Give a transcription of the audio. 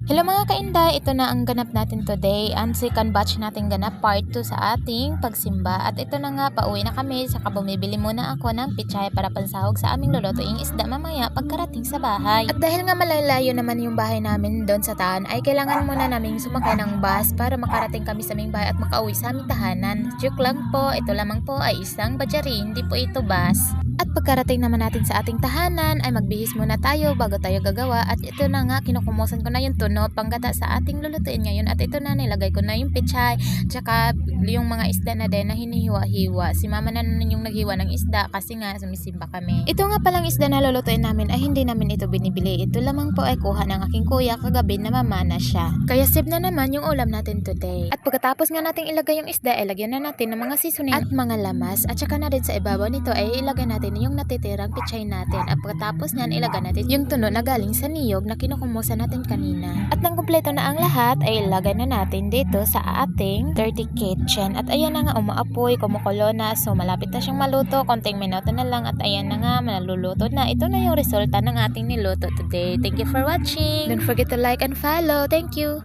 Hello mga kainday, ito na ang ganap natin today. Ang second batch natin ganap, part 2 sa ating pagsimba. At ito na nga, pauwi na kami. Saka bumibili muna ako ng pichay para pansahog sa aming lulutuing isda mamaya pagkarating sa bahay. At dahil nga malalayo naman yung bahay namin doon sa taan, ay kailangan muna namin sumakay ng bus para makarating kami sa aming bahay at makauwi sa aming tahanan. Joke lang po, ito lamang po ay isang badyari, hindi po ito bus. At pagkarating naman natin sa ating tahanan ay magbihis muna tayo bago tayo gagawa. At ito na nga, kinukumusan ko na yung tuno panggata sa ating lulutuin ngayon. At ito na, nilagay ko na yung pichay tsaka yung mga isda na din na hinihiwa-hiwa. Si mama na nun yung naghiwa ng isda kasi nga sumisimba kami. Ito nga palang isda na lulutuin namin ay hindi namin ito binibili. Ito lamang po ay kuha ng aking kuya kagabi na mamana siya. Kaya save na naman yung ulam natin today. At pagkatapos nga nating ilagay yung isda ay lagyan na natin ng mga seasoning at mga lamas. At saka na din sa ibabaw nito ay ilagay natin yung natitirang pichay natin. At pagkatapos nyan ilagay natin yung tuno na galing sa niyog na kinukumusan natin kanina. At nang kumpleto na ang lahat ay ilagay na natin dito sa ating dirty kitchen. At ayan na nga, umaapoy, kumukulo na. So malapit na siyang maluto, konting minuto na lang. At ayan na nga, maluluto na. Ito na yung resulta ng ating niluto today. Thank you for watching. Don't forget to like and follow. Thank you.